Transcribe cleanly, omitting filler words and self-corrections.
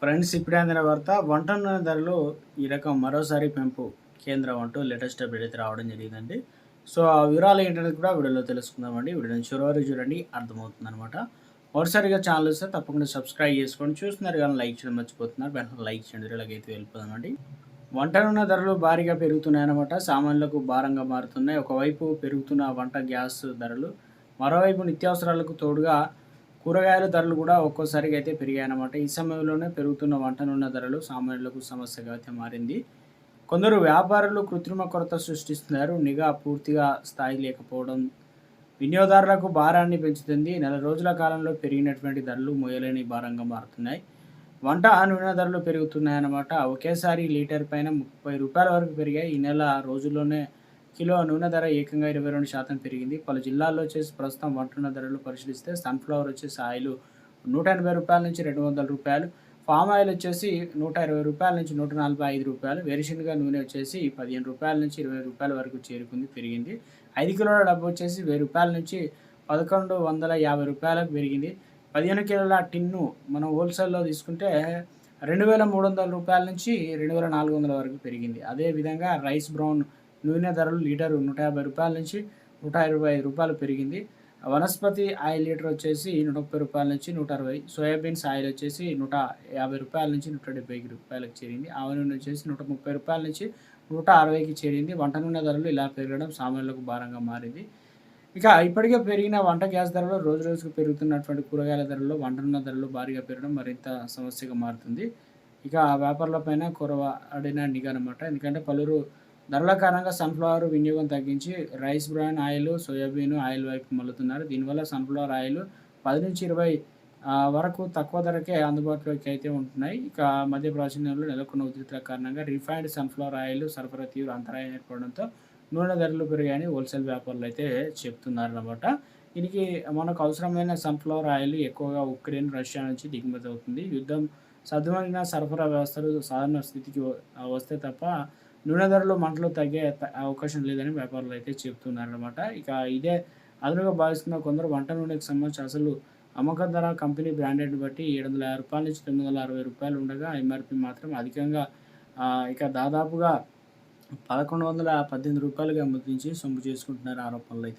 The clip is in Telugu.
ఫ్రెండ్స్ ఇప్పుడే అందిన వార్త వంట నూనె ధరలు ఈ రకం మరోసారి పెంపు కేంద్రం అంటూ లేటెస్ట్ అప్డేట్ అయితే రావడం జరిగిందండి. సో ఆ వివరాలు ఏంటనేది కూడా వీడియోలో తెలుసుకుందామండి. వీడియోని చివరి వరకు చూడండి, అర్థమవుతుంది అనమాట. మొదటిసారిగా ఛానల్ వస్తే తప్పకుండా సబ్స్క్రైబ్ చేసుకోండి. చూస్తున్నారు కానీ లైక్ చేయడం మర్చిపోతున్నారు, వెంటనే లైక్ చేయండి. వీడియోలకైతే వెళ్ళిపోదామండి. వంట నూనె ధరలు భారీగా పెరుగుతున్నాయన్నమాట. సామాన్యులకు భారంగా మారుతున్నాయి. ఒకవైపు పెరుగుతున్న వంట గ్యాస్ ధరలు, మరోవైపు నిత్యావసరాలకు తోడుగా కూరగాయల ధరలు కూడా ఒక్కోసారిగా అయితే పెరిగాయన్నమాట. ఈ సమయంలోనే పెరుగుతున్న వంట నూనె ధరలు సామాన్యులకు సమస్యగా అయితే మారింది. కొందరు వ్యాపారులు కృత్రిమ కొరత సృష్టిస్తున్నారు. నిఘా పూర్తిగా స్థాయి లేకపోవడం వినియోగదారులకు భారాన్ని పెంచుతుంది. నెల రోజుల కాలంలో పెరిగినటువంటి ధరలు మోయలేని భారంగా మారుతున్నాయి. వంట నూనె ధరలు పెరుగుతున్నాయన్నమాట. ఒకేసారి లీటర్ పైన రూ. 30 వరకు పెరిగాయి. ఈ నెల రోజుల్లోనే కిలో నూనె ధర ఏకంగా 22% పెరిగింది. పలు జిల్లాల్లో వచ్చేసి ప్రస్తుతం వంట నూనె ధరలు పరిశీలిస్తే సన్ఫ్లవర్ వచ్చేసి ఆయిల్ రూ. 180 నుంచి రూ. 200, పామ్ ఆయిల్ వచ్చేసి రూ. 120 నుంచి రూ. 145, వేరుశనగ నూనె వచ్చేసి రూ. 15 నుంచి రూ. 20 వరకు చేరుకుంది, పెరిగింది. 5 కిలోల డబ్బు వచ్చేసి రూ. 1000 నుంచి రూ. 1150 పెరిగింది. 15 కిలోల టిన్ను మనం హోల్సేల్లో తీసుకుంటే రూ. 2300 నుంచి రూ. 2400 వరకు పెరిగింది. అదేవిధంగా రైస్ బ్రౌన్ నూనె ధరలు లీటరు రూ. 150 నుంచి రూ. 125 పెరిగింది. వనస్పతి ఆయిల్ లీటర్ వచ్చేసి రూ. 130 నుంచి 160, సోయాబీన్స్ ఆయిల్ వచ్చేసి రూ. 150 నుంచి రూ. 170 చేరింది. ఆవ నూనె వచ్చేసి రూ. 130 నుంచి రూ. 160 చేరింది. వంట నూనె ధరలు ఇలా పెరగడం సామాన్యులకు భారంగా మారింది. ఇక ఇప్పటికే పెరిగిన వంట గ్యాస్ ధరలు, రోజు రోజుకు పెరుగుతున్నటువంటి కూరగాయల ధరలు, వంట నూనె ధరలు భారీగా పెరగడం మరింత సమస్యగా మారుతుంది. ఇక వ్యాపారులపైన కొరవడిన నిఘా అనమాట. ఎందుకంటే పలువురు ధరల కారణంగా సన్ఫ్లవర్ వినియోగం తగ్గించి rice bran oil, soybean oil వైపు మళ్ళుతున్నారు. దీనివల్ల సన్ఫ్లవర్ ఆయిల్ 10 నుంచి 20 వరకు తక్కువ ధరకే అందుబాటులోకి అయితే ఉంటున్నాయి. ఇక మధ్య ప్రాచుర్యంలో నెలకొన్న ఉధృతుల కారణంగా రిఫైన్డ్ సన్ఫ్లవర్ ఆయిల్ సరఫరా తీవ్ర అంతరాయం ఏర్పడడంతో నూనె ధరలు పెరిగాయని హోల్సేల్ వ్యాపారులు అయితే చెప్తున్నారన్నమాట. దీనికి మనకు అవసరమైన సన్ఫ్లవర్ ఆయిల్ ఎక్కువగా ఉక్రెయిన్, రష్యా నుంచి దిగుమతి అవుతుంది. యుద్ధం సద్దుమణిగిన సరఫరా వ్యవస్థలు సాధారణ స్థితికి వస్తే తప్ప నూనె ధరలు మంటలు తగ్గే అవకాశం లేదని వ్యాపారులు అయితే చెప్తున్నారన్నమాట. ఇక ఇదే అదనుగా భావిస్తున్న కొందరు వంట నూనెకి సంబంధించి అసలు అమ్మక ధర కంపెనీ బ్రాండెడ్ని బట్టి రూ. 750 నుంచి రూ. 960 ఉండగా ఎంఆర్పి మాత్రం అధికంగా ఇక దాదాపుగా రూ. 1118గా ముద్రించి సొమ్ము చేసుకుంటున్నారు ఆరోపణలు అయితే